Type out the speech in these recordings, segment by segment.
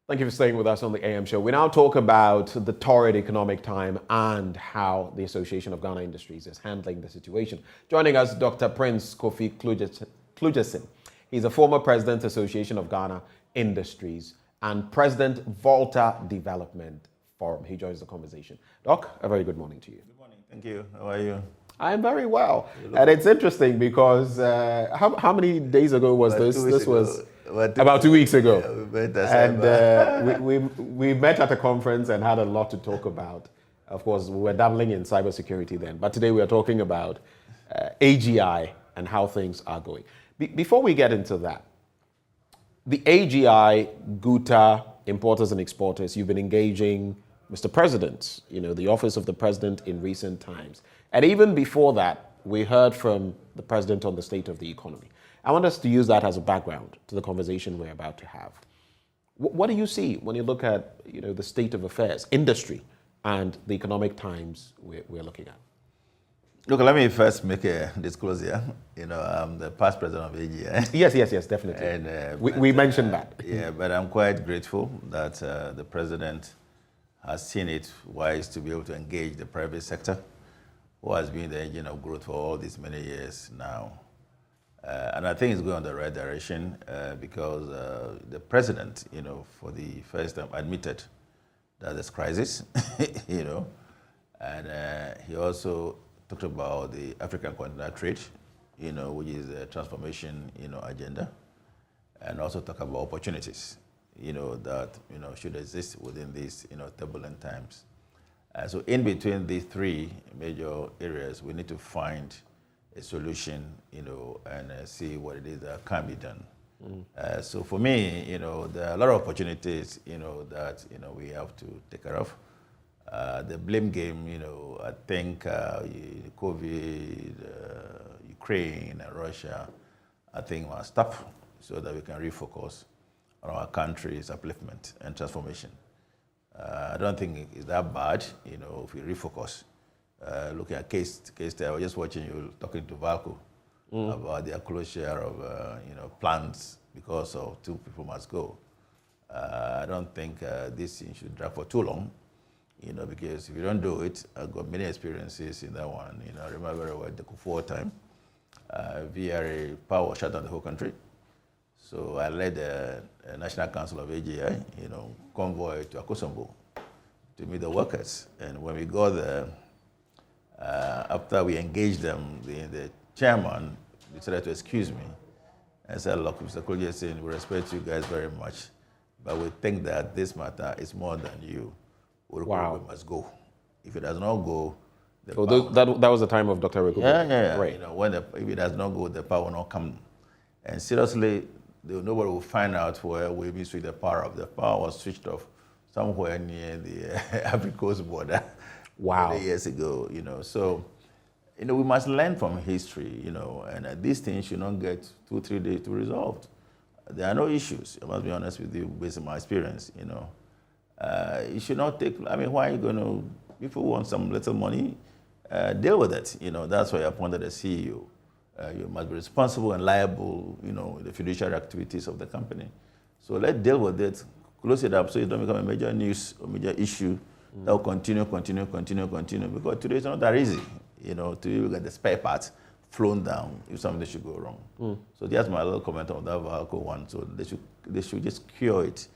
Thank you for staying with us on the AM show. We now talk about the torrid economic time and how the Association of Ghana Industries is handling the situation. Joining us, Dr. Prince Kofi Kludjeson. He's a former president, Association of Ghana Industries, and president, Volta Development Forum. He joins the conversation. Doc, a very good morning to you. Good morning. Thank you. How are you? I'm very well. And it's interesting because how many days ago was this? This was about 2 weeks ago. Yeah, we met at a conference and had a lot to talk about. Of course, we were dabbling in cybersecurity then. But today we are talking about AGI and how things are going. Before we get into that, the AGI, GUTA, importers and exporters, you've been engaging Mr. President, the office of the president in recent times. And even before that, we heard from the president on the state of the economy. I want us to use that as a background to the conversation we're about to have. What do you see when you look at the state of affairs, industry, and the economic times we're looking at? Look, let me first make a disclosure. I'm the past president of AGI. Yes, definitely. And we mentioned that. Yeah, but I'm quite grateful that the president has seen it wise to be able to engage the private sector, who has been the engine of growth for all these many years now. And I think it's going in the right direction because the president, for the first time admitted that there's crisis, and he also talked about the African continental trade, which is a transformation, agenda, and also talk about opportunities, that, should exist within these, turbulent times. So in between these three major areas, we need to find a solution, and see what it is that can be done. So for me, there are a lot of opportunities, that, we have to take care of. The blame game, I think COVID, Ukraine, and Russia, I think must stop so that we can refocus on our country's upliftment and transformation. I don't think it's that bad, if we refocus. Looking at case study, I was just watching you talking to Valco about their closure of plants because of two people must go. I don't think this thing should drag for too long, because if you don't do it, I've got many experiences in that one. I remember very well the Kufuor time. VRA power shut down the whole country. So I led the National Council of AGI, convoy to Akosombo to meet the workers. And when we got there, after we engaged them, the chairman decided to excuse me and said, look, Mr. Kludjeson, we respect you guys very much, but we think that this matter is more than you. We must go. If it does not go, that was the time of Dr. Rekubo. Yeah. Right. If it does not go, the power will not come. And seriously, nobody will find out where we mistreat the power of. The power was switched off somewhere near the Ivory Coast border. Wow. 20 years ago, So, we must learn from history, and these things should not get 2-3 days to resolve. There are no issues. I must be honest with you, based on my experience, It should not take, why are you going to, if you want some little money, deal with it. That's why I appointed a CEO. You must be responsible and liable, the fiduciary activities of the company. So let's deal with it, close it up so it don't become a major news or major issue that will continue, because today it's not that easy, to get the spare parts flown down if something should go wrong. So that's my little comment on that Valco one. So they should just cure it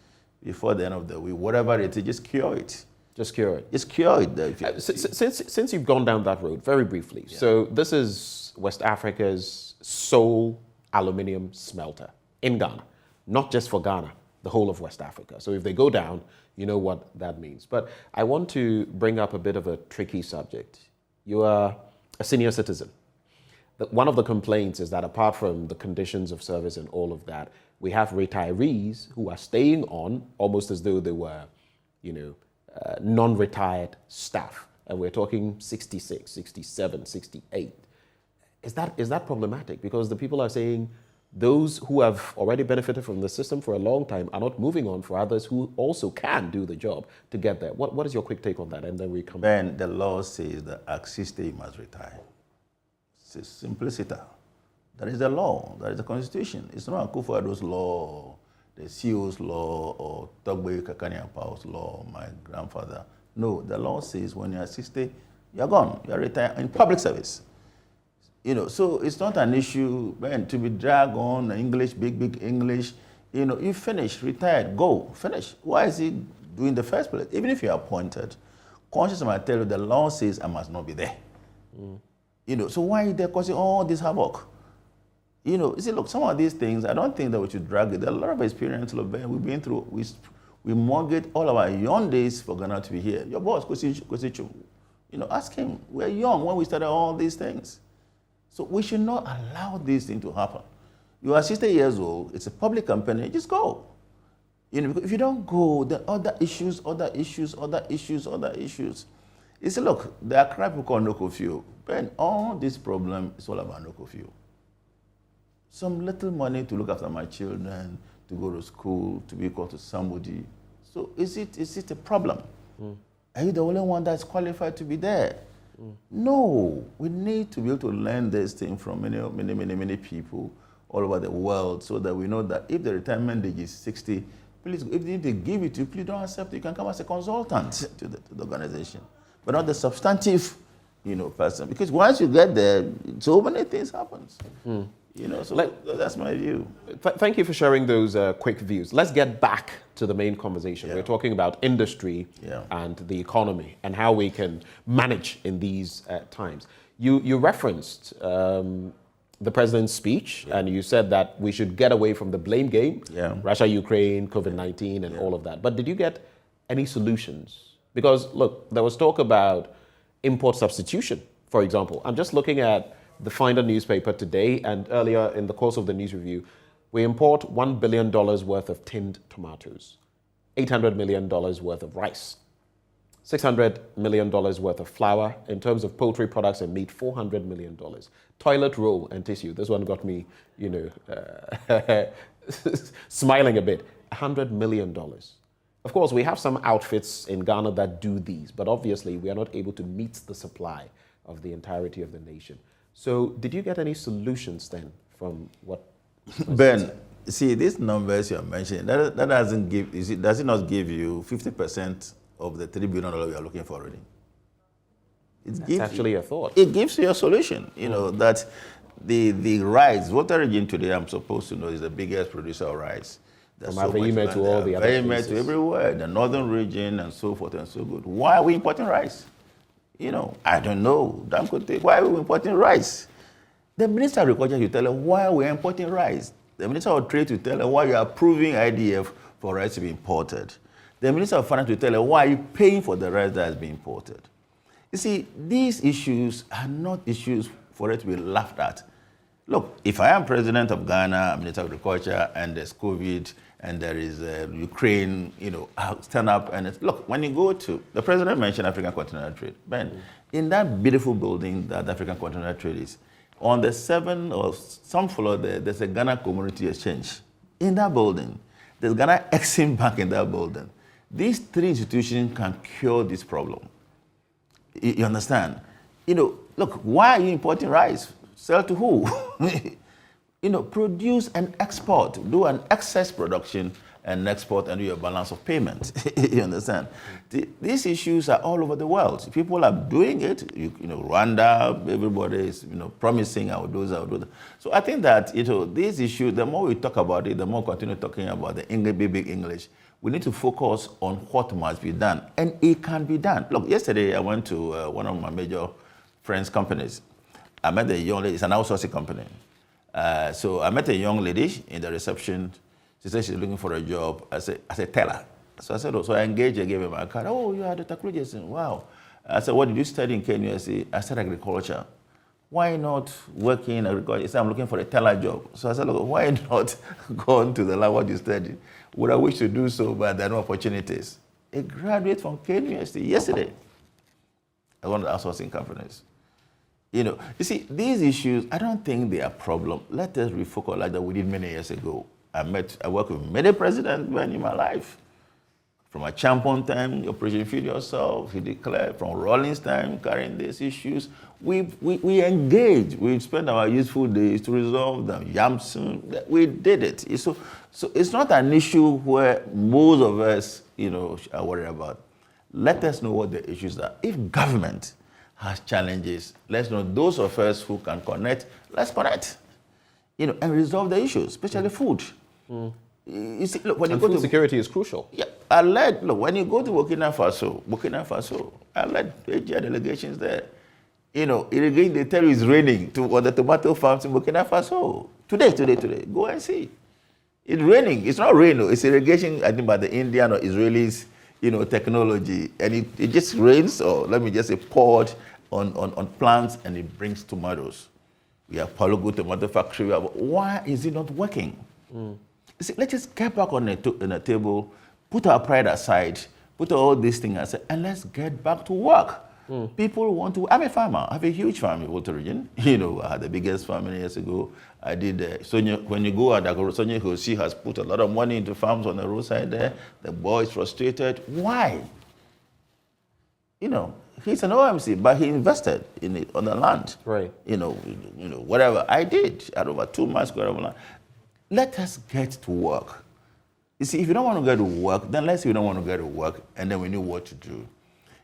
before the end of the week. Whatever it is, just cure it. Just cure it. Just cure it. Since you've gone down that road, very briefly, so this is West Africa's sole aluminium smelter in Ghana, not just for Ghana, the whole of West Africa. So if they go down, you know what that means. But I want to bring up a bit of a tricky subject. You are a senior citizen. One of the complaints is that apart from the conditions of service and all of that, we have retirees who are staying on almost as though they were, non-retired staff. And we're talking 66, 67, 68. Is that problematic? Because the people are saying those who have already benefited from the system for a long time are not moving on for others who also can do the job to get there. What is your quick take on that? And then we come back. Ben, the law says that at 60 you must retire. It's simplicity. That is the law. That is the constitution. It's not Akufo-Addo's law the CEO's law or Togbe Kakani Pao's law, my grandfather. No, the law says when you're 60, you're gone. You're retired in public service. So it's not an issue, man, to be dragged on English, big English. You finish, retired, go, finish. Why is he doing the first place? Even if you're appointed, conscience might tell you the law says I must not be there. So why are they causing all this havoc? You see, look, some of these things, I don't think that we should drag it. There are a lot of experience we've been through. We mortgaged all of our young days for Ghana to be here. Your boss, Kwesichu, ask him. We're young when we started all these things. So we should not allow this thing to happen. You are 60 years old, it's a public company, just go. If you don't go, then other issues. You see, look, there are crap we call no curfew. Ben, all this problem is all about no curfew. Some little money to look after my children, to go to school, to be equal to somebody. So is it a problem? Are you the only one that's qualified to be there? No, we need to be able to learn this thing from many people all over the world so that we know that if the retirement age is 60, please, if they give it to you, please don't accept it. You can come as a consultant to the organization, but not the substantive, person. Because once you get there, so many things happen. So that's my view. Thank you for sharing those quick views. Let's get back to the main conversation. Yeah. We're talking about industry and the economy and how we can manage in these times. You referenced the president's speech and you said that we should get away from the blame game, Russia, Ukraine, COVID-19 and all of that. But did you get any solutions? Because look, there was talk about import substitution, for example. I'm just looking at the Finder newspaper today, and earlier in the course of the news review, we import $1 billion worth of tinned tomatoes, $800 million worth of rice, $600 million worth of flour. In terms of poultry products and meat, $400 million. Toilet roll and tissue. This one got me, smiling a bit. $100 million. Of course, we have some outfits in Ghana that do these, but obviously we are not able to meet the supply of the entirety of the nation. So did you get any solutions then from what? Ben, see, these numbers you're mentioning, that doesn't give, does it not give you 50% of the $3 billion we are looking for already? That's actually a thought. It gives you a solution, that the rice, water region today, I'm supposed to know, is the biggest producer of rice. From Aveyime to all the other places. To everywhere, the northern region and so forth and so good. Why are we importing rice? I don't know. Why are we importing rice? The Minister of Agriculture should tell them why we're importing rice. The Minister of Trade should tell them why you are approving IDF for rice to be imported. The Minister of Finance should tell them why you're paying for the rice that has been imported. You see, these issues are not issues for it to be laughed at. Look, if I am president of Ghana, Minister of Agriculture, and there's COVID, and there is Ukraine, I'll stand up and look, when you go to, the president mentioned African Continental Trade. Ben, in that beautiful building that African Continental Trade is, on the 7th or some floor there's a Ghana Community Exchange. In that building, there's Ghana Exim Bank in that building. These three institutions can cure this problem. You understand? Look, why are you importing rice? Sell to who? Produce and export. Do an excess production and export and do a balance of payment. You understand? These issues are all over the world. People are doing it. Rwanda, everybody is promising I will do that. So I think that these issues, the more we talk about it, the more we continue talking about the English, big English. We need to focus on what must be done, and it can be done. Look, yesterday I went to one of my major friends' companies. I met a young lady. It's an outsourcing company. So I met a young lady in the reception. She said she's looking for a job as a teller. So I said, so I engaged her, gave her my card. Oh, you are Dr. Kludjeson. Wow. I said, what did you study in KNUST? I said, agriculture. Why not work in agriculture? He said, I'm looking for a teller job. So I said, look, why not go on to the lab what you studied? Would I wish to do so, but there are no opportunities. A graduate from KNUST yesterday at one of the outsourcing companies. You see, these issues, I don't think they are a problem. Let us refocus like that we did many years ago. I worked with many presidents in my life. From a Champon time, Operation Feed Yourself, he declared, from Rawlings time, carrying these issues. We engaged. We spent our useful days to resolve them. Yamsun, we did it. So it's not an issue where most of us, are worried about. Let us know what the issues are. If government has challenges, let's know those of us who can connect, let's connect, and resolve the issues, especially food. You see, look, when you go food to security is crucial. Yeah, when you go to Burkina Faso, I led AGI delegations there. Irrigation, they tell you it's raining on the tomato farms in Burkina Faso. Today. Go and see. It's raining. It's not rain, it's irrigation, I think, by the Indian or Israelis, technology. And it just rains, or let me just say poured on plants, and it brings tomatoes. We have Palugu tomato factory. Why is it not working? See, let's just get back on the table, put our pride aside, put all these things aside, and let's get back to work. People want to. I'm a farmer. I have a huge farm in Volta region. I had the biggest farm many years ago. I did. When you go at Sonia Hosi has put a lot of money into farms on the roadside there. The boy is frustrated. Why? He's an OMC, but he invested in it on the land. Right. Whatever I did, I had over 2 miles square of land. Let us get to work. You see, if you don't want to get to work, then let's say you don't want to get to work, and then we know what to do.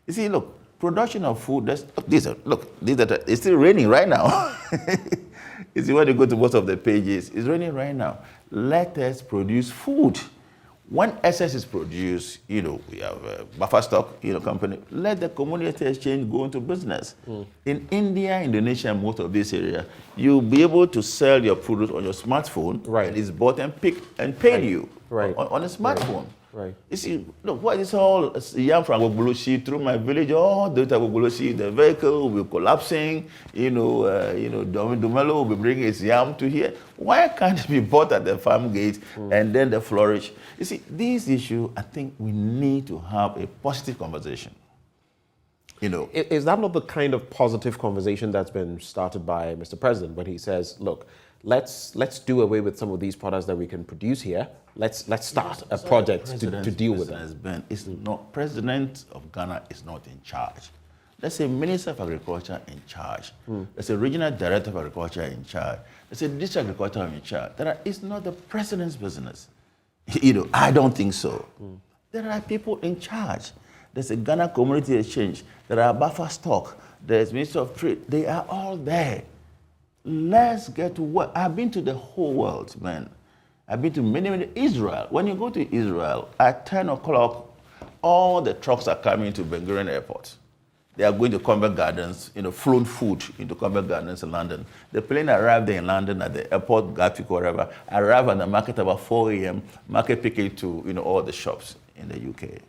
You see, look, production of food, it's still raining right now. You see, when you go to most of the pages, it's raining right now. Let us produce food. When excess is produced, we have a buffer stock, company. Let the community exchange go into business. In India, Indonesia, and most of this area, you'll be able to sell your produce on your smartphone. Right. And it's bought and picked and paid you on a smartphone. Right. You see, look, what is all yam from Agbogbolosi through my village, all the Agbogbolosi, the vehicle will be collapsing, Dumelo will be bringing its yam to here. Why can't it be bought at the farm gate and then they flourish? You see, this issue, I think we need to have a positive conversation. Is that not the kind of positive conversation that's been started by Mr. President when he says, look, let's do away with some of these products that we can produce here. Let's start a project to deal with them. It's not, President of Ghana is not in charge. Let's say Minister of Agriculture in charge. Let's say Regional Director of Agriculture in charge. Let's say District Agriculture in charge. It's not the President's business. I don't think so. There are people in charge. There's a Ghana Community Exchange. There are buffer stock. There's Minister of Trade. They are all there. Let's get to work. I've been to the whole world, man. I've been to many, Israel. When you go to Israel, at 10 o'clock, all the trucks are coming to Ben Gurion Airport. They are going to Convent Gardens, flown food into Convent Gardens in London. The plane arrived there in London at the airport, Gatwick, whatever, arrived at the market about 4 a.m., market picket to, all the shops in the UK.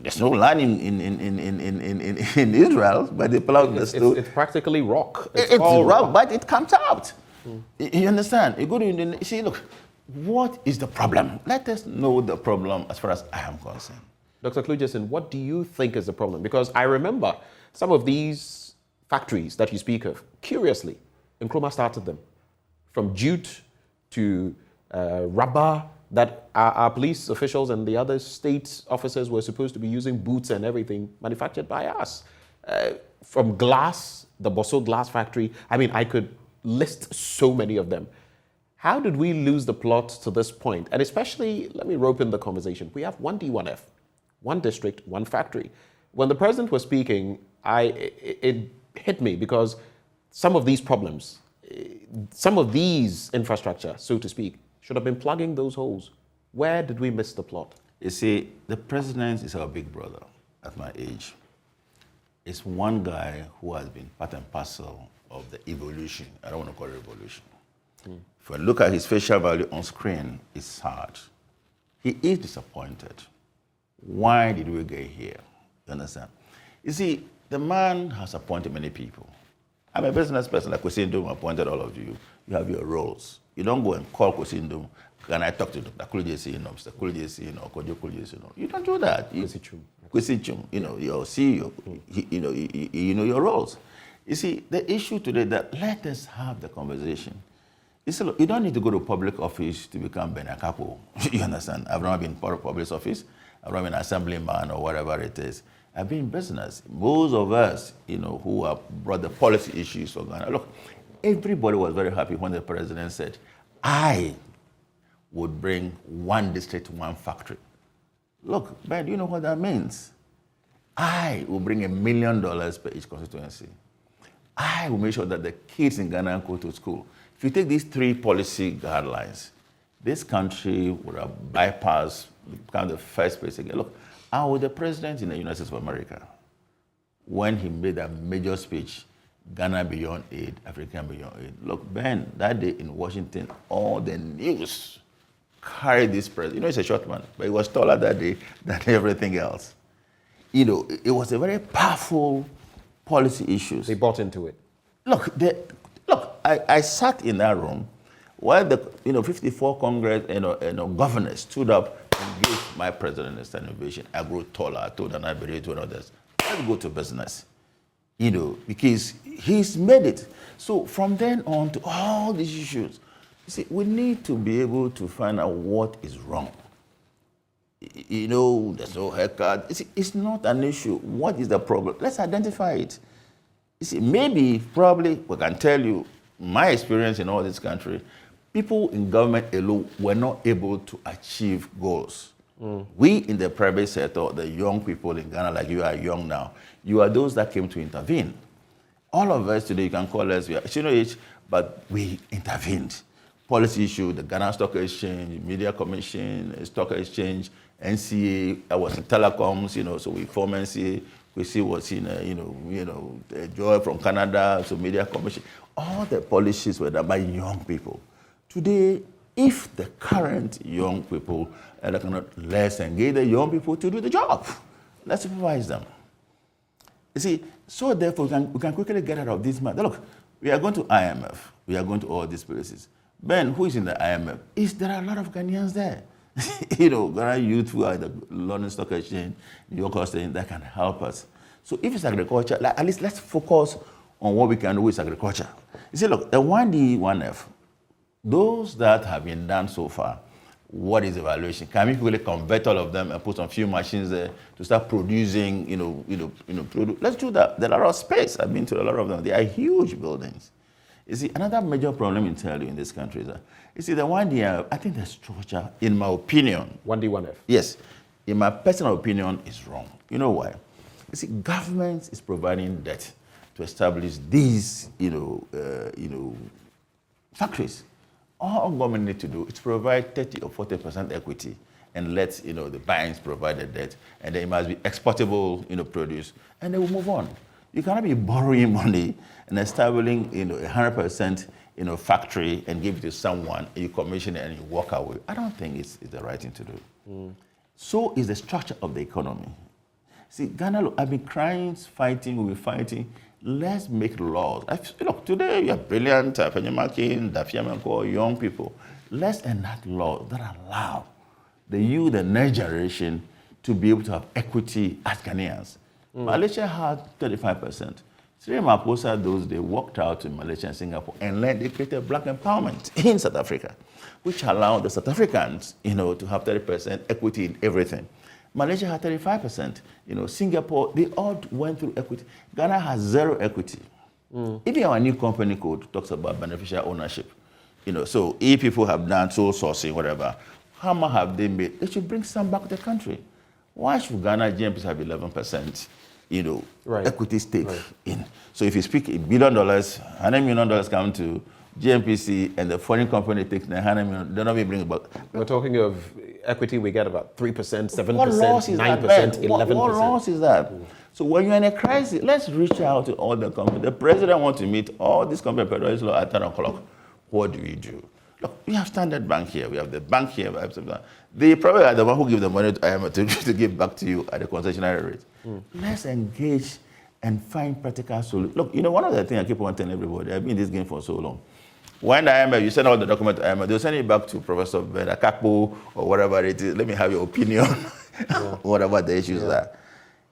There's no land in Israel, but they plow the stone. It's practically rock. It's all rock, but it comes out. You understand? You go to Indonesia, you see, look, what is the problem? Let us know the problem as far as I am concerned. Dr. Kludjeson, what do you think is the problem? Because I remember some of these factories that you speak of, curiously, Nkrumah started them. From jute to rubber, that our police officials and the other state officers were supposed to be using boots and everything manufactured by us. From glass, the Bosso glass factory, I could list so many of them. How did we lose the plot to this point? And especially, let me rope in the conversation. We have one D1F, one district, one factory. When the president was speaking, it hit me because some of these problems, some of these infrastructure, so to speak, should have been plugging those holes. Where did we miss the plot? You see, the president is our big brother at my age. It's one guy who has been part and parcel of the evolution. I don't want to call it revolution. If you look at his facial value on screen, it's sad. He is disappointed. Why did we get here? You understand? You see, the man has appointed many people. I'm a business person like Kwesindum appointed all of you. You have your roles. You don't go and call Kwesindum. Can I talk to Dr. Kludjeson, Mr. Kludjeson, Kojo Kludjeson? You don't do that. Kwesichum, your CEO, you know your roles. You see, the issue today that let us have the conversation. Look, you don't need to go to public office to become Benjamin Akakpo. You understand? I've never been part of public office. I've never been an assemblyman or whatever it is. I've been in business. Most of us, who have brought the policy issues for Ghana. Look, everybody was very happy when the president said, I would bring one district, one factory. Look, Ben, do you know what that means? I will bring $1 million per each constituency. I will make sure that the kids in Ghana go to school. If you take these 3 policy guidelines, this country would have bypassed, become the first place again. Look, I was the president in the United States of America when he made that major speech, Ghana beyond aid, Africa beyond aid. Look, Ben, that day in Washington, all the news carried this president. He's a short man, but he was taller that day than everything else. It was a very powerful policy issue. They bought into it. Look, I sat in that room while the 54 Congress governors stood up and gave my president a standing ovation. I grew taller. I told Anabere to others, let's go to business. Because he's made it. So from then on to all these issues, you see, we need to be able to find out what is wrong. There's no haircut. You see, it's not an issue. What is the problem? Let's identify it. You see, probably, we can tell you, my experience in all this country, people in government alone were not able to achieve goals. We in the private sector, the young people in Ghana, like you are young now, you are those that came to intervene. All of us today, you can call us, we are senior age, but we intervened. Policy issue, the Ghana Stock Exchange, Media Commission, Stock Exchange, NCA, I was in telecoms, so we formed NCA. We see what's in, Joy from Canada, so Media Commission. All the policies were done by young people. Today, if the current young people let's engage the young people to do the job. Let's supervise them. You see, so therefore we can quickly get out of this matter. Look, we are going to IMF. We are going to all these places. Ben, who is in the IMF? There are a lot of Ghanaians there. Ghana youth who are in the London Stock Exchange, New York Exchange, that can help us. So if it's agriculture, at least let's focus on what we can do with agriculture. You see, look, the 1D, 1F, those that have been done so far, what is the evaluation? Can we really convert all of them and put some few machines there to start producing, Let's do that. There are a lot of space. I've been to a lot of them. They are huge buildings. You see, another major problem in this country is that, the 1D, I think the structure, in my opinion. 1D, 1F. Yes. In my personal opinion, is wrong. You know why? Government is providing debt to establish these, factories. All government need to do is provide 30 or 40% equity and let, the banks provide the debt, and then it must be exportable, produce, and they will move on. You cannot be borrowing money and establishing, 100%, factory and give it to someone, you commission it and you walk away. I don't think it's the right thing to do. So is the structure of the economy. See, Ghana, look, I've been crying, fighting, we'll be fighting. Let's make laws. Look, today you are brilliant, Benjamin Akakpo, young people. Let's enact laws that allow the next generation to be able to have equity as Ghanaians. Malaysia had 35%. Sri Maposa, they walked out to Malaysia and Singapore and they created black empowerment in South Africa, which allowed the South Africans, to have 30% equity in everything. Malaysia had 35%. Singapore, they all went through equity. Ghana has zero equity. Even our new company code talks about beneficial ownership. So if people have done sole sourcing, whatever, how much have they made? They should bring some back to the country. Why should Ghana GMPs have 11%? Equity stake in. So if you speak $1 billion, $100 million come to GMPC, and the foreign company takes $100 million, they're not even bringing back. We're talking of equity, we get about 3%, 7%, what loss is 9%, that, 11%. What loss is that? So when you're in a crisis, let's reach out to all the companies. The president wants to meet all these companies at 10 o'clock. What do we do? Look, we have Standard Bank here. We have the bank here. They probably are the one who give the money to IMF to give back to you at the concessionary rate. Let's engage and find practical solutions. Look, one of the things I keep on telling everybody, I've been in this game for so long. When the IMF, you send all the document to IMF, they'll send it back to Professor Benjamin Akakpo or whatever it is. Let me have your opinion, whatever the issues are.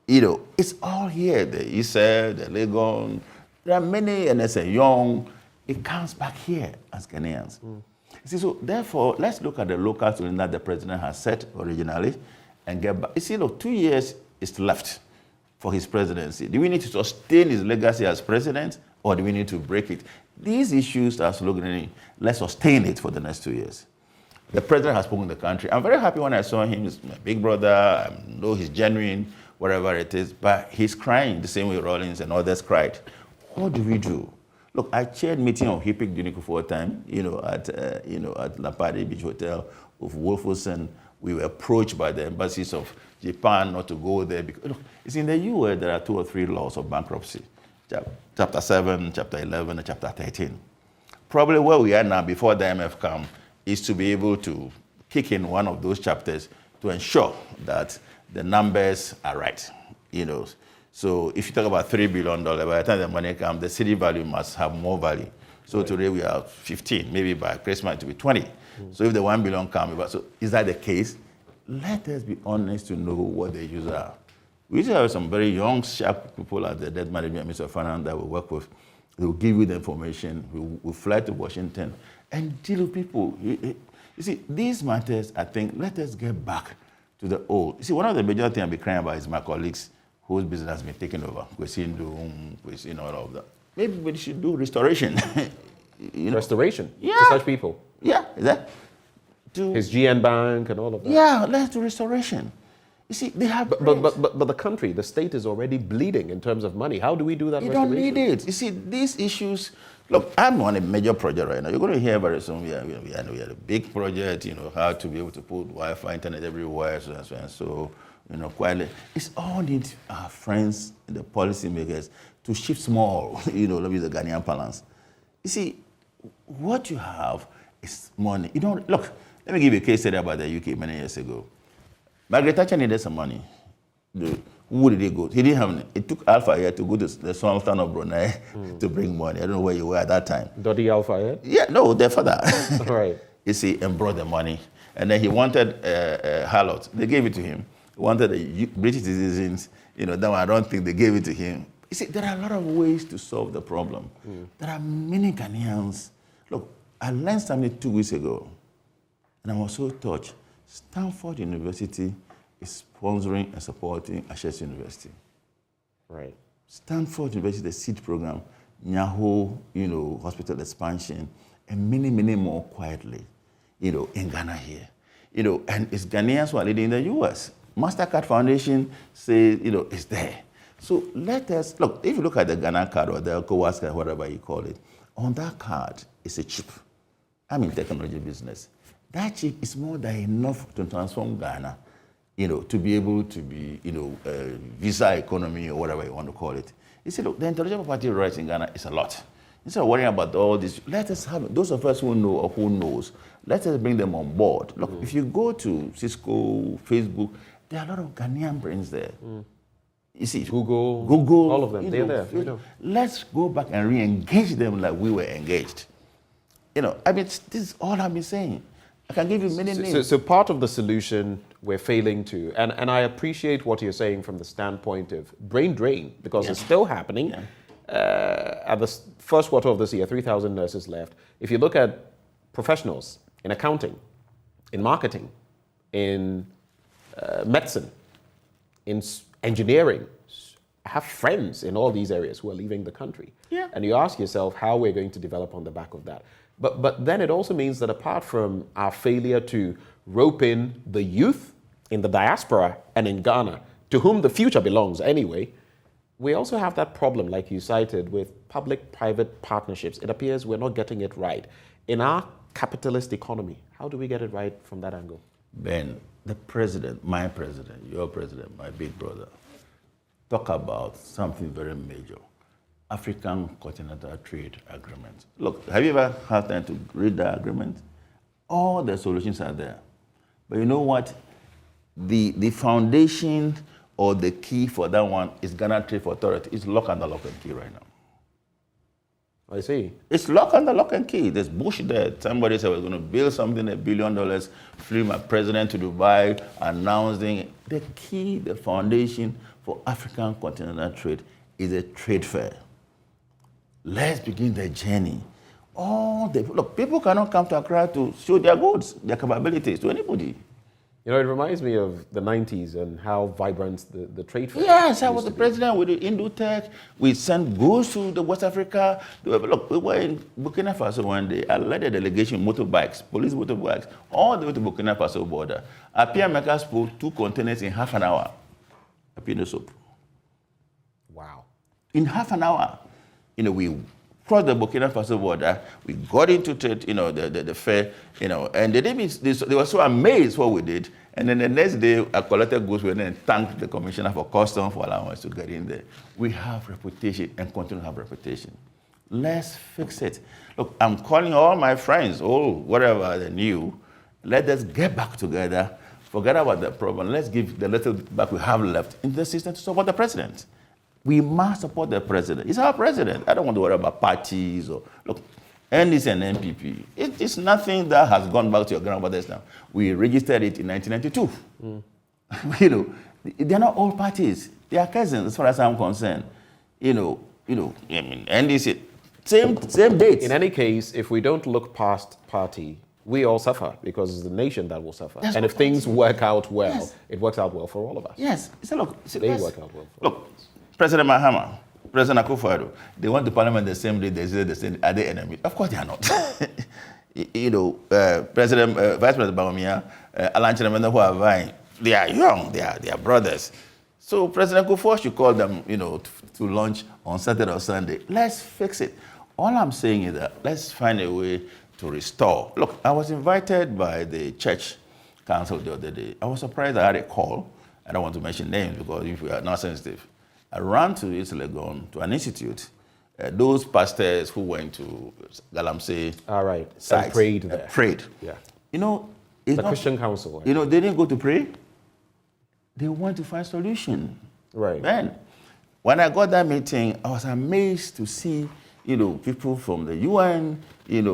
It's all here. The ISA, the Legon, there are many, and it's a young, it comes back here as Ghanaians. You see, so therefore, let's look at the local solution that the president has set originally and get back. You see, look, 2 years is left for his presidency. Do we need to sustain his legacy as president, or do we need to break it? These issues are looking, let's sustain it for the next 2 years. The president has spoken to the country. I'm very happy when I saw him. He's my big brother. I know he's genuine, whatever it is, but he's crying the same way Rawlings and others cried. What do we do? Look, I chaired meeting of HIPIC Duniku for a time, at Lapadi Beach Hotel with Wolferson. We were approached by the embassies of Japan not to go there because, look, it's in the US there are 2 or 3 laws of bankruptcy. Chapter 7, Chapter 11, and Chapter 13. Probably where we are now before the IMF come is to be able to kick in one of those chapters to ensure that the numbers are right, So if you talk about $3 billion, by the time the money comes, the city value must have more value. So today we are 15, maybe by Christmas it will be 20. So if the $1 billion comes, so is that the case? Let us be honest to know what the issues are. We used to have some very young, sharp people at the debt management Minister of Finance that we work with. They will give you the information. We fly to Washington and deal with people. You see, these matters, I think, let us get back to the old. You see, one of the major things I've been crying about is my colleagues whose business has been taken over. We've seen all of that. Maybe we should do restoration. Restoration to such people. Yeah, is that? His GN Bank and all of that. Yeah, let's do restoration. You see, they have. But the country, the state is already bleeding in terms of money. How do we do that? You don't need it. You see, these issues. Look, I'm on a major project right now. You're going to hear very soon. We had a big project. How to be able to put Wi-Fi, internet everywhere, so and so and so. Quietly. It's all need our friends, the policymakers, to shift small. Let me use the Ghanaian balance. You see, what you have is money. Look. Let me give you a case study about the UK many years ago. Margaret Thatcher needed some money. Who did he go? He didn't have any. It took Al Fayed to go to the Sultan of Brunei to bring money. I don't know where you were at that time. Dodi Al Fayed? Yeah, no, their father. Right. You see, and brought the money. And then he wanted Harlot. They gave it to him. He wanted the British citizens. That one, I don't think they gave it to him. You see, there are a lot of ways to solve the problem. There are many Ghanaians. Look, I learned something 2 weeks ago. And I was so touched. Stanford University is sponsoring and supporting Ashesi University. Right. Stanford University, the seed program, Nyaho, hospital expansion, and many, many more quietly, in Ghana here. And it's Ghanaians who are leading in the US. MasterCard Foundation says, it's there. So let us, look, if you look at the Ghana card or the ECOWAS card, whatever you call it, on that card is a chip. I'm in technology business. That chip is more than enough to transform Ghana, to be able to be, visa economy or whatever you want to call it. You see, look, the intellectual property rights in Ghana is a lot. Instead of worrying about all this, let us have, those of us who know or who knows, let us bring them on board. Look, if you go to Cisco, Facebook, there are a lot of Ghanaian brains there. You see, Google, all of them, they're there. Let's go back and re-engage them like we were engaged. This is all I've been saying. I can give you many names. So part of the solution we're failing to, and I appreciate what you're saying from the standpoint of brain drain, because it's still happening. At the first quarter of this year, 3,000 nurses left. If you look at professionals in accounting, in marketing, in medicine, in engineering, I have friends in all these areas who are leaving the country. Yeah. And you ask yourself how we're going to develop on the back of that. But then it also means that apart from our failure to rope in the youth in the diaspora and in Ghana, to whom the future belongs anyway, we also have that problem, like you cited, with public-private partnerships. It appears we're not getting it right. In our capitalist economy, how do we get it right from that angle? Ben, the president, my president, your president, my big brother, talk about something very major. African Continental Trade Agreement. Look, have you ever had time to read the agreement? All the solutions are there. But you know what? The foundation or the key for that one is Ghana Trade Authority. It's lock and key right now. I see. It's lock and key. There's bush there. Somebody said we're going to build something, $1 billion, flew my president to Dubai, announcing it. The key, the foundation for African continental trade is a trade fair. Let's begin the journey Look, people cannot come to Accra to show their goods, their capabilities to anybody. You know, it reminds me of the 90s and how vibrant the trade fair. Yes, I was the president with the Indotech. We sent goods to the West Africa. Look, we were in Burkina Faso one day. I led a delegation, motorbikes, police motorbikes, all the way to Burkina Faso border. Apia Makers pulled 2 containers in half an hour. Apia soap. Wow. In half an hour. You know, we crossed the Burkina Faso border. We got into trade, you know, the fair, you know, and they were so amazed what we did. And then the next day, I collected goods and then thanked the commissioner for customs for allowing us to get in there. We have reputation and continue to have reputation. Let's fix it. Look, I'm calling all my friends, whatever they knew, let us get back together, forget about the problem. Let's give the little back we have left in the system to support the president. We must support the president. He's our president. I don't want to worry about parties or, look, NDC and NPP. It's nothing that has gone back to your grandfathers now. We registered it in 1992. You know, they're not all parties. They are cousins, as far as I'm concerned. I mean, NDC, same dates. In any case, if we don't look past party, we all suffer because it's the nation that will suffer. That's and if things work out well, yes, it works out well for all of us. Yes. So look, They work out well for all of us. President Mahama, President Akufo-Addo, they went to parliament the same day, they said the same, are they enemies? Of course they are not. Vice President Bawumia, Alan Chinemenda, who are vying, they are young, they are brothers. So President Akufo should call them, to lunch on Saturday or Sunday. Let's fix it. All I'm saying is that let's find a way to restore. Look, I was invited by the church council the other day. I was surprised I had a call. I don't want to mention names because if we are not sensitive. I ran to East Legon to an institute. Those pastors who went to Galamsey sites, and prayed there. Prayed. Yeah. It's the Christian Council. They didn't go to pray. They went to find solution. Right. Man, when I got that meeting, I was amazed to see, people from the UN,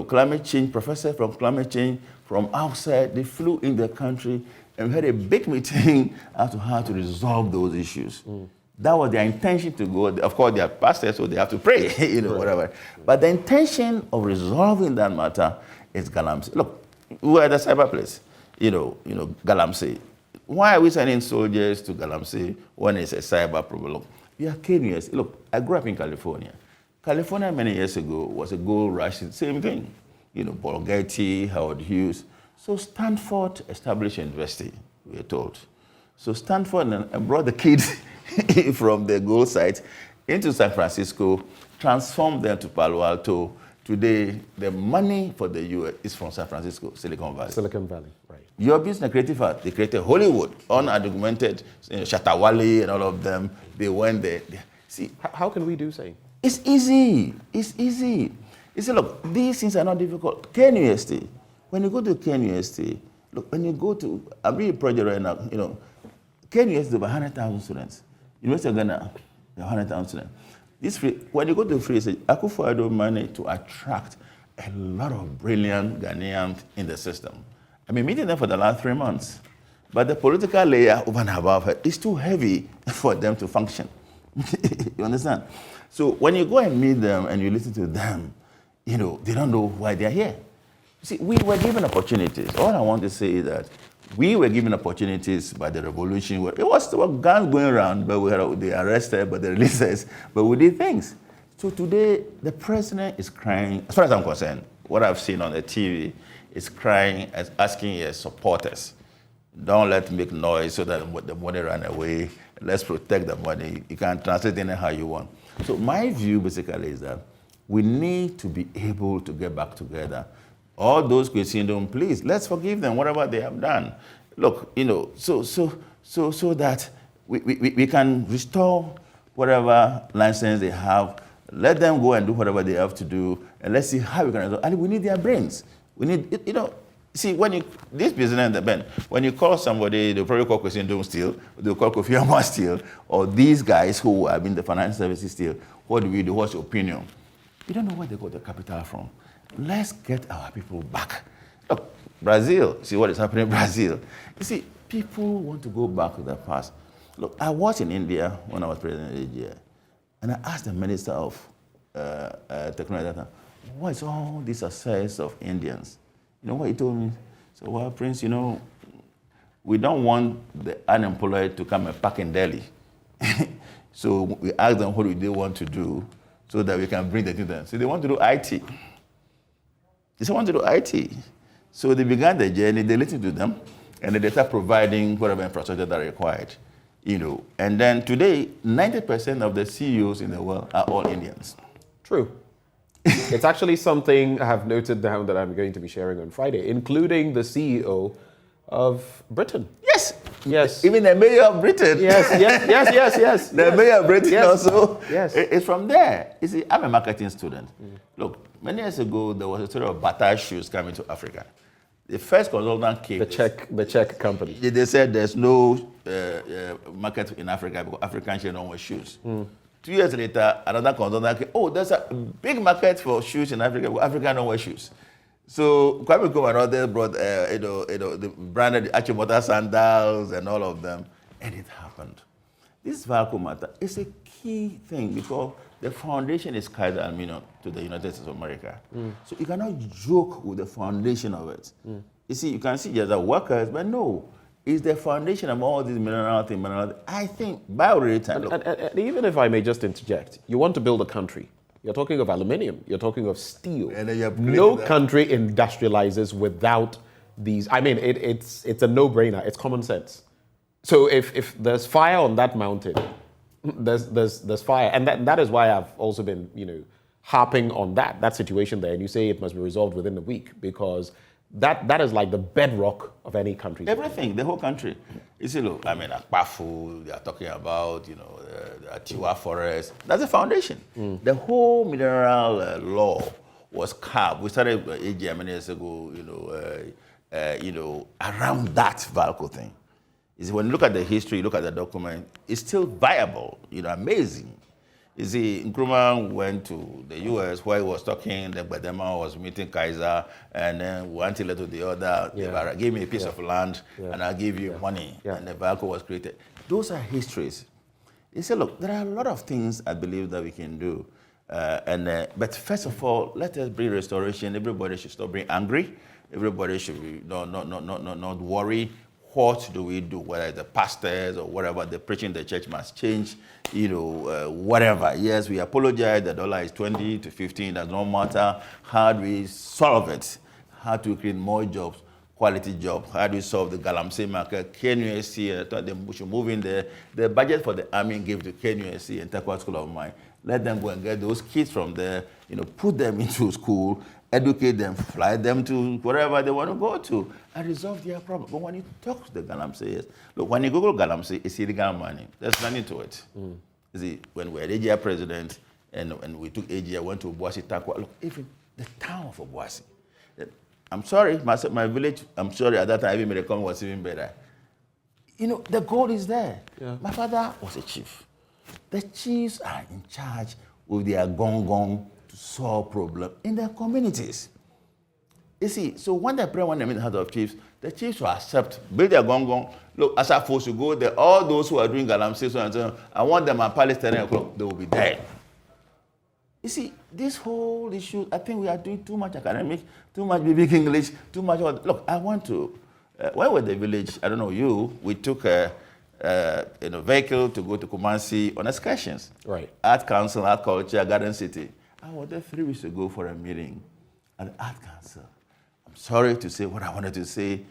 climate change, professor from climate change, from outside. They flew in the country and we had a big meeting as to how to resolve those issues. That was their intention to go. Of course, they are pastors, so they have to pray, whatever. But the intention of resolving that matter is Galamsey. Look, we are at the cyber place, Galamsey. Why are we sending soldiers to Galamsey when it's a cyber problem? Look, we are Kenyans. Look, I grew up in California. California many years ago was a gold rush, same thing. Paul Getty, Howard Hughes. So Stanford established a university, we are told. So Stanford brought the kids from the gold site into San Francisco, transformed them to Palo Alto. Today, the money for the U.S. is from San Francisco, Silicon Valley. Silicon Valley, right. Your business creative art, they created Hollywood, unargumented, Shatawale and all of them. They went there. See, how can we do same? It's easy. It's easy. You see, look, these things are not difficult. Ken University, when you go to Ken University, look, when you go to, I'm doing a project right now, Ken University is over 100,000 students. University of Ghana, 100,000 students. This free, when you go to free, Akufo-Addo managed to attract a lot of brilliant Ghanaians in the system. I've been meeting them for the last 3 months. But the political layer over and above it is too heavy for them to function. You understand? So when you go and meet them and you listen to them, they don't know why they're here. You see, we were given opportunities. All I want to say is that we were given opportunities by the revolution. It was guns going around, but they arrested, but they released us, but we did things. So today, the president is crying, as far as I'm concerned, what I've seen on the TV is crying, asking his supporters, don't let me make noise so that the money run away. Let's protect the money. You can translate it how you want. So my view basically is that we need to be able to get back together. All those Kwesindo, please, let's forgive them, whatever they have done. Look, so that we can restore whatever license they have, let them go and do whatever they have to do, and let's see how we can resolve. And we need their brains. We need, see, this business, Ben, when you call somebody, they'll probably call Kwesindo still, they'll call Kofi Annan still, or these guys who have been the financial services still. What do we do? What's your opinion? We don't know where they got the capital from. Let's get our people back. Look, Brazil, see what is happening in Brazil. You see, people want to go back to the past. Look, I was in India when I was president of the year, and I asked the Minister of Technology at that time, what is all this success of Indians? You know what he told me? So, well, Prince, you know, we don't want the unemployed to come and park in Delhi. So we asked them what do they want to do so that we can bring the thing down. So they want to do IT. They just want to do IT. So they began the journey, they listened to them, and then they start providing whatever infrastructure that are required. You know, and then today, 90% of the CEOs in the world are all Indians. True. It's actually something I have noted down that I'm going to be sharing on Friday, including the CEO of Britain. Yes. Yes. Even the mayor of Britain. Yes. The mayor of Britain also. Yes. It's from there. You see, I'm a marketing student. Look, many years ago, there was a story of Bata shoes coming to Africa. The first consultant came. The Czech company. They said there's no market in Africa because Africans don't wear shoes. 2 years later, another consultant came. Oh, there's a big market for shoes in Africa, but Africans don't wear shoes. So Kwame Nkrumah and others brought, the branded Achimota sandals and all of them, and it happened. This Valco matter is a key thing because the foundation is Kaiser Aluminium to the United States of America. So you cannot joke with the foundation of it. You see, you can see there's the workers, but no, it's the foundation of all these mineral things. I think biorate. And even if I may just interject, you want to build a country. You're talking of aluminium. You're talking of steel. And then you have no country industrializes without these. I mean, it's a no-brainer. It's common sense. So if there's fire on that mountain, there's fire, and that is why I've also been harping on that situation there. And you say it must be resolved within a week because that is like the bedrock of any country. Everything, the whole country. You see, look, I mean, Akpafu, they are talking about, the Atiwa forest. That's the foundation. The whole mineral law was carved. We started many years ago, around that Valco thing. You see, when you look at the history, look at the document, it's still viable, amazing. You see, Nkrumah went to the US where he was talking, then Badema was meeting Kaiser, and then one till to the other, they gave me a piece of land, and I'll give you money, and the Valco was created. Those are histories. You say, look, there are a lot of things I believe that we can do. But first of all, let us bring restoration. Everybody should stop being angry. Everybody should be not worry. What do we do? Whether it's the pastors or whatever, the preaching the church must change, whatever. Yes, we apologize. The dollar is 20 to 15. Does not matter. How do we solve it? How do we create more jobs, quality jobs? How do we solve the Galamsey market? KNUSC, they should move in there. The budget for the army gave to KNUSC and Takwa School of Mine. Let them go and get those kids from there, put them into school, educate them, fly them to wherever they want to go to, and resolve their problem. But when you talk to the Galamseyers, look, when you Google Galamsey, it's illegal money. There's nothing to it. You see, when we had AGI president and we took AGI, went to Obuasi, Takwa, look, even the town of Obuasi. I'm sorry, my village, I'm sorry, at that time, even the comment was even better. The goal is there. Yeah. My father was a chief. The chiefs are in charge with their gong to solve problems in their communities. You see, so when they pray when they meet the head of chiefs, the chiefs will accept, build their gong. Look, as I'm forced to go there, all those who are doing Galamsey, so and so, I want them at Palace 10 o'clock, they will be there. You see, this whole issue, I think we are doing too much academic, too much big English, too much. Look, I want to, when we were in the village, I don't know we took a vehicle to go to Kumasi on excursions. Right. Art Council, Art Culture, Garden City. I was there 3 weeks ago for a meeting at the Art Council. I'm sorry to say what I wanted to say.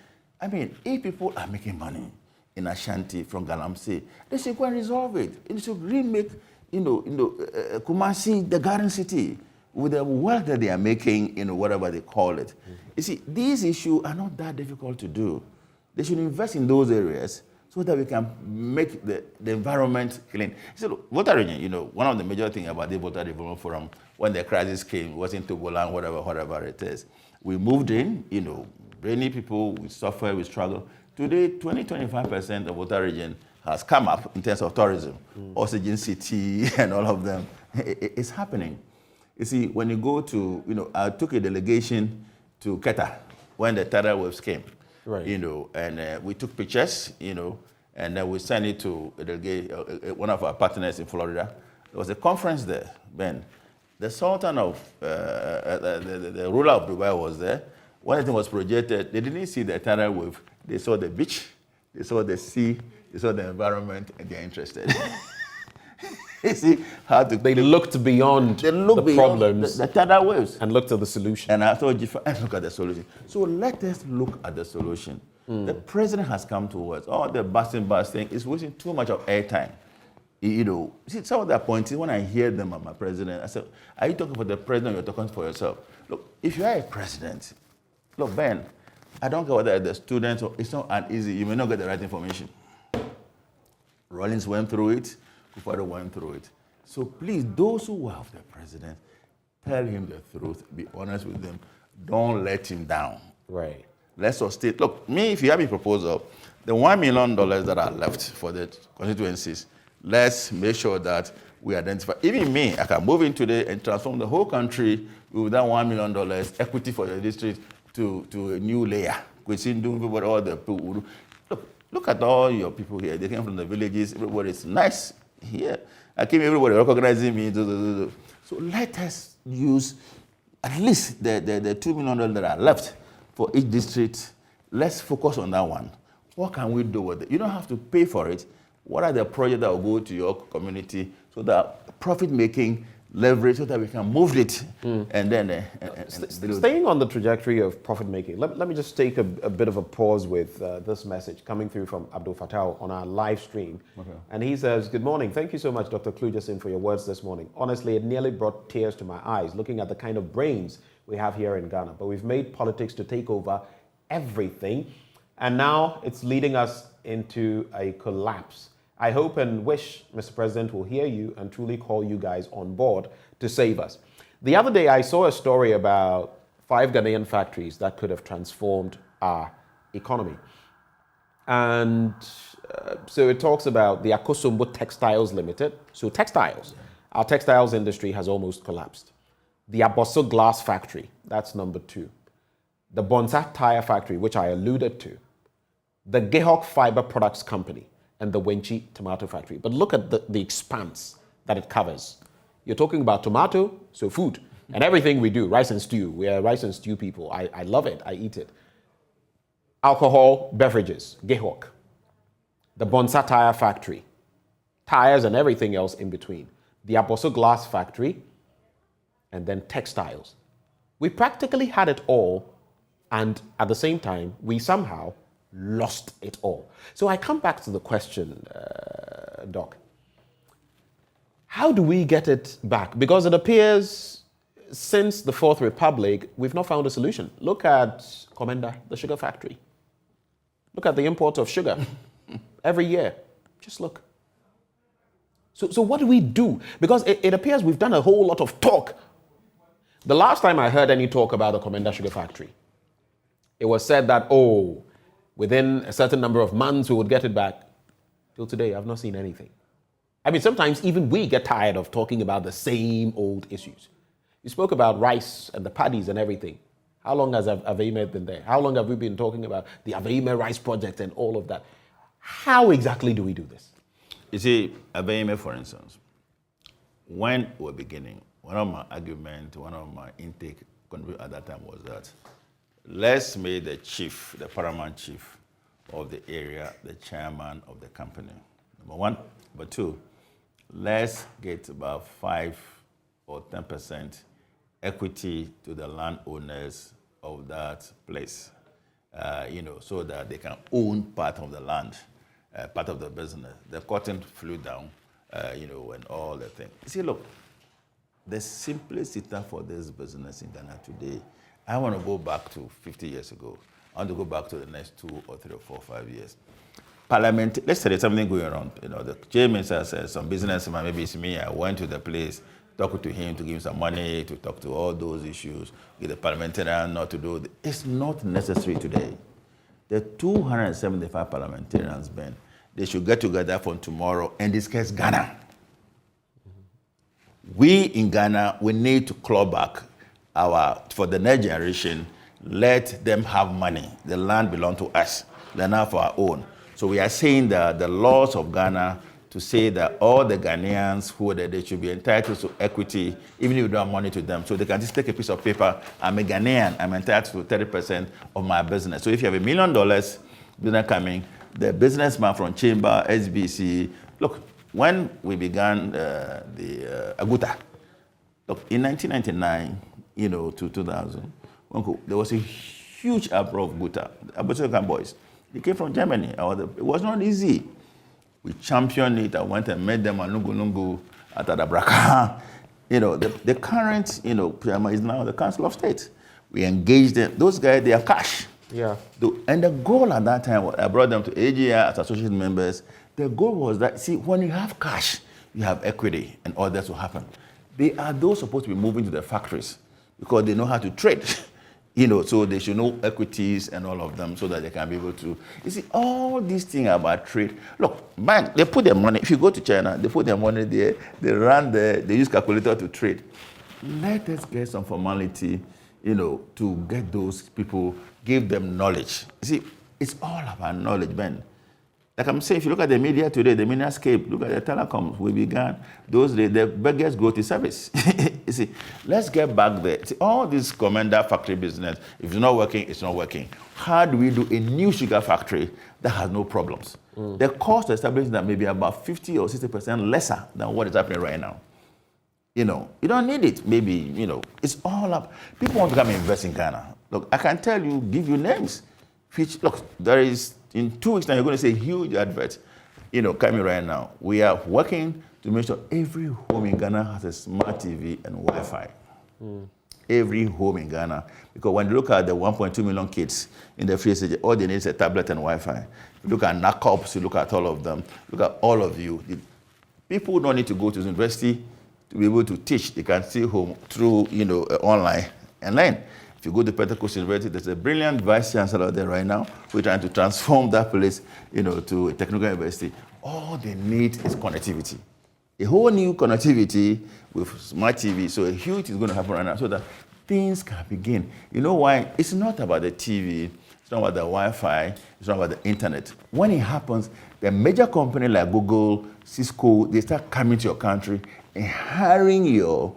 I mean, if people are making money in Ashanti from Galamsey, they should go and resolve it. They should remake, Kumasi, the Garden City, with the work that they are making, whatever they call it. You see, these issues are not that difficult to do. They should invest in those areas so that we can make the environment clean. So, Volta region, one of the major things about the Volta Development Forum, when the crisis came, was in Togoland, whatever it is. We moved in, rainy people, we suffer, we struggle. Today, 20-25% of Volta region has come up in terms of tourism, Oxygen City and all of them. It's happening. You see, when you go to, I took a delegation to Keta when the tidal waves came. Right. And we took pictures, and then we sent it to one of our partners in Florida. There was a conference there, Ben, The Sultan of, the ruler of Dubai was there. When it was projected, they didn't see the tidal wave. They saw the beach, they saw the sea, they saw the environment, and they're interested. You see how to... They looked beyond the problems. The tidal waves. And looked at the solution. And I thought, let's look at the solution. So let us look at the solution. The president has come to us. All the busting thing is wasting too much of airtime. You know, see, some of the points, when I hear them at my president, I said, are you talking for the president or you're talking for yourself? Look, if you are a president, look, Ben, I don't care whether the students, or it's not uneasy, you may not get the right information. Rollins went through it, Kufado went through it. So please, those who have the president, tell him the truth, be honest with them, don't let him down. Right. Let's sustain. Look, me, if you have a proposal, the $1 million that are left for the constituencies, let's make sure that we identify. Even me, I can move in today and transform the whole country with that $1 million equity for the district to a new layer. All the people. Look at all your people here. They came from the villages. Everybody's nice here. I came, everybody recognizing me. So let us use at least the $2 million that are left for each district. Let's focus on that one. What can we do with it? You don't have to pay for it. What are the projects that will go to your community so that profit-making leverage so that we can move it and then... Staying on the trajectory of profit-making, let me just take a bit of a pause with this message coming through from Abdul Fattah on our live stream. Okay. And he says, good morning. Thank you so much, Dr. Kludjeson, for your words this morning. Honestly, it nearly brought tears to my eyes looking at the kind of brains we have here in Ghana. But we've made politics to take over everything. And now it's leading us into a collapse. I hope and wish Mr. President will hear you and truly call you guys on board to save us. The other day, I saw a story about 5 Ghanaian factories that could have transformed our economy. And so it talks about the Akosombo Textiles Limited. So textiles, our textiles industry has almost collapsed. The Abosso Glass Factory, that's number 2. The Bonsa Tire Factory, which I alluded to. The Gehok Fiber Products Company, and the Wenchi Tomato Factory. But look at the expanse that it covers. You're talking about tomato, so food, and everything we do, rice and stew. We are rice and stew people. I love it. I eat it. Alcohol, beverages, Gehok. The Bonsa Tire Factory. Tires and everything else in between. The Abosso Glass Factory, and then textiles. We practically had it all, and at the same time, we somehow lost it all. So I come back to the question, Doc. How do we get it back? Because it appears since the Fourth Republic, we've not found a solution. Look at Komenda, the sugar factory. Look at the import of sugar every year. Just look. So what do we do? Because it appears we've done a whole lot of talk. The last time I heard any talk about the Komenda sugar factory, it was said that, within a certain number of months, we would get it back. Till today, I've not seen anything. I mean, sometimes even we get tired of talking about the same old issues. You spoke about rice and the paddies and everything. How long has Aveime been there? How long have we been talking about the Aveime rice project and all of that? How exactly do we do this? You see, Aveime, for instance, when we were beginning, one of my arguments, one of my intake at that time was that let's make the chief, the paramount chief of the area, the chairman of the company. Number 1. Number 2, let's get about 5 or 10% equity to the landowners of that place, so that they can own part of the land, part of the business. The cotton flew down, and all the things. You see, look, the simplest setup for this business in Ghana today, I want to go back to 50 years ago. I want to go back to the next 2 or 3 or 4 or 5 years. Parliament, let's say there's something going on. The chairman says some businessman, maybe it's me, I went to the place, talked to him to give him some money, to talk to all those issues, get the parliamentarian not to do it. It's not necessary today. The 275 parliamentarians, Ben, they should get together from tomorrow and discuss Ghana. We in Ghana, we need to claw back for the next generation, let them have money. The land belongs to us. They're now for our own. So we are saying that the laws of Ghana to say that all the Ghanaians who are there, they should be entitled to equity, even if you don't have money to them. So they can just take a piece of paper, I'm a Ghanaian, I'm entitled to 30% of my business. So if you have $1 million business coming, the businessman from Chamber, SBC, look, when we began the Aguta, look, in 1999, to 2000, there was a huge uproar of Guta, Abuja boys. They came from Germany. It was not easy. We championed it. I went and met them at Nungu at Adabraka. The current, PMI is now the Council of State. We engaged them. Those guys, they have cash. Yeah. And the goal at that time, I brought them to AGI as associate members. The goal was that, see, when you have cash, you have equity, and all that will happen. They are those supposed to be moving to the factories because they know how to trade. So they should know equities and all of them so that they can be able to. You see, all these things about trade. Look, bank, they put their money. If you go to China, they put their money there. They run there. They use calculator to trade. Let us get some formality, to get those people, give them knowledge. You see, it's all about knowledge, Ben. Like I'm saying, if you look at the media today, the mediascape, look at the telecoms, we began, those days, the biggest growth is service. You see, let's get back there. See, all this commander factory business, if it's not working, it's not working. How do we do a new sugar factory that has no problems? The cost to establish that may be about 50 or 60% lesser than what is happening right now. You don't need it. Maybe, it's all up. People want to come and invest in Ghana. Look, I can tell you, give you names. Which, look, there is, in 2 weeks now, you're going to see a huge advert, coming right now. We are working to make sure every home in Ghana has a smart TV and Wi-Fi. Every home in Ghana. Because when you look at the 1.2 million kids in the free stage, all they need is a tablet and Wi-Fi. You look at NACOPs, you look at all of them, look at all of you. People don't need to go to university to be able to teach. They can stay home through, online and learn. If you go to Pentecost University, there's a brilliant vice chancellor there right now. We're trying to transform that place, to a technical university. All they need is connectivity. A whole new connectivity with smart TV. So a huge is going to happen right now so that things can begin. You know why? It's not about the TV. It's not about the Wi-Fi. It's not about the internet. When it happens, the major company like Google, Cisco, they start coming to your country and hiring your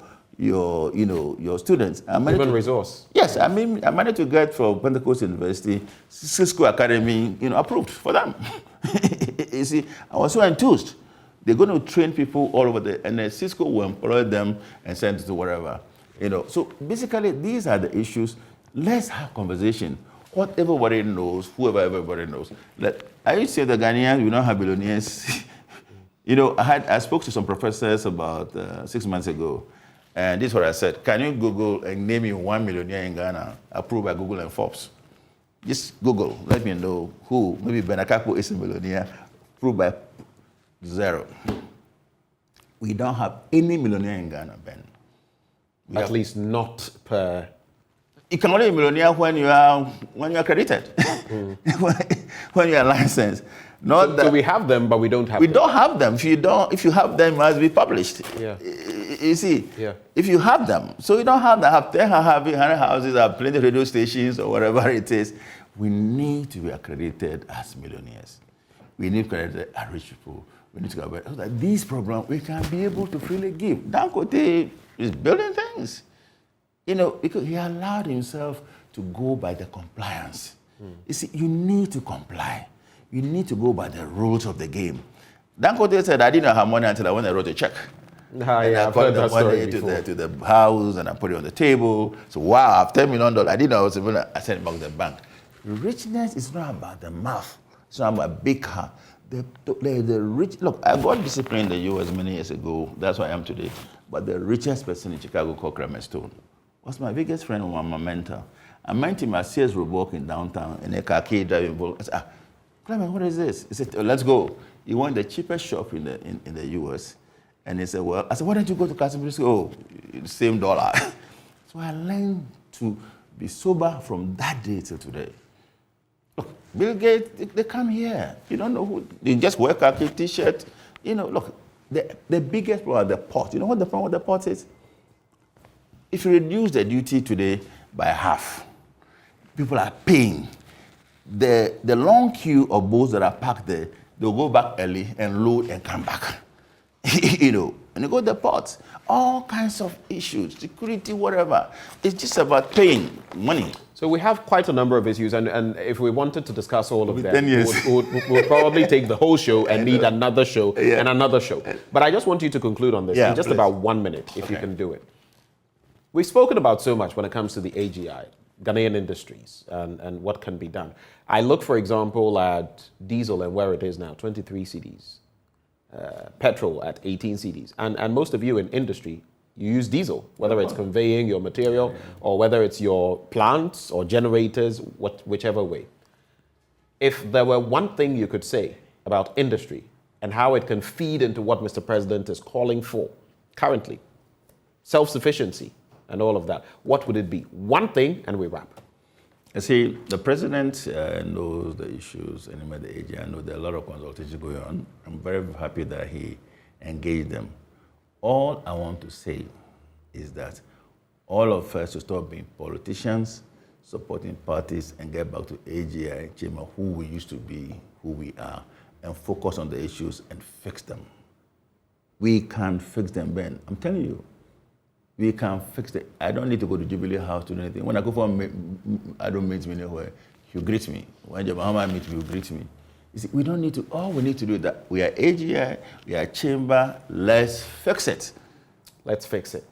students. Human resource. Yes, I managed to get from Pentecost University, Cisco Academy, approved for them. You see, I was so enthused. They're going to train people all over there, and then Cisco will employ them and send it to wherever. So basically, these are the issues. Let's have conversation. What everybody knows, whoever everybody knows. I used to say the Ghanaians, we don't have billionaires. I spoke to some professors about 6 months ago. And this is what I said. Can you Google and name me 1 millionaire in Ghana approved by Google and Forbes? Just Google. Let me know who. Maybe Benjamin Akakpo is a millionaire approved by 0. We don't have any millionaire in Ghana, Ben. At least not per. You can only be a millionaire when you are accredited, when you are licensed. So we have them, but we don't have them. We don't have them. If you have them, it must be published. Yeah. You see, yeah. If you have them, so you don't have them, have 10, have 100 houses, have plenty of radio stations or whatever it is. We need to be accredited as millionaires. We need to be accredited as rich people. We need to go so that these programs we can be able to freely give. Dangote is building things. Because he allowed himself to go by the compliance. You see, you need to comply. You need to go by the rules of the game. Dangote said, I didn't have money until I went and wrote a check. I've heard that story before. To the house and I put it on the table. So wow, I have $10 million. I didn't know I was even, I sent it back to the bank. Richness is not about the mouth. It's not about big car. The rich, look, I got disciplined in the US many years ago. That's why I am today. But the richest person in Chicago called Clement Stone was my biggest friend and my mentor. I met him at Sears Roebuck in downtown in a car key driving boat. I said, Clement, what is this? He said, let's go. He went the cheapest shop in the US. And he said, well, I said, why don't you go to Casimiro? He said, oh, the same dollar. So I learned to be sober from that day till today. Look, Bill Gates, they come here. You don't know who, they just wear khaki t-shirt. Look, the biggest problem is the port. You know what the problem with the port is? If you reduce the duty today by half, people are paying. The long queue of boats that are parked there, they'll go back early and load and come back. You know, and they go to the ports. All kinds of issues, security, whatever. It's just about paying money. So we have quite a number of issues, and if we wanted to discuss all of them, 10 years. we'll probably take the whole show and need another show and another show. But I just want you to conclude on this in just about 1 minute, if you can do it. We've spoken about so much when it comes to the AGI, Ghanaian industries, and what can be done. I look, for example, at diesel and where it is now, 23 cedis. Petrol at 18 cedis. And most of you in industry, you use diesel, whether it's conveying your material or whether it's your plants or generators, whichever way. If there were one thing you could say about industry and how it can feed into what Mr. President is calling for currently, self-sufficiency and all of that, what would it be? One thing, and we wrap. You see, the president knows the issues, and the AGI, I know there are a lot of consultations going on. I'm very happy that he engaged them. All I want to say is that all of us should stop being politicians, supporting parties, and get back to AGI, chamber, who we used to be, who we are, and focus on the issues and fix them. We can fix them, Ben. I'm telling you. We can fix it. I don't need to go to Jubilee House to do anything. When I go for I don't meet me anywhere. You greet me. When Jabahama meet me, you greet me. You see, we don't need to. All we need to do is that we are AGI, we are chamber. Let's fix it. Let's fix it.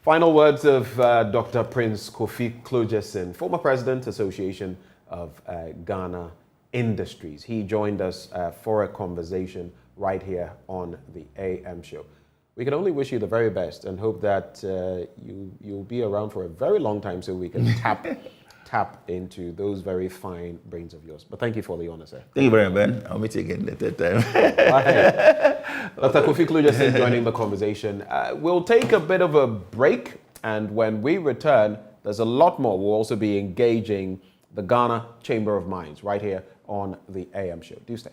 Final words of Dr. Prince Kofi Kludjeson, former president, Association of Ghana Industries. He joined us for a conversation right here on the AM show. We can only wish you the very best and hope that you'll be around for a very long time so we can tap into those very fine brains of yours. But thank you for the honor, sir. Thank you very much, Ben. I'll meet you again at that time. Dr. Kofi Kludjeson joining the conversation. We'll take a bit of a break, and when we return, there's a lot more. We'll also be engaging the Ghana Chamber of Mines right here on the AM show. Do stay.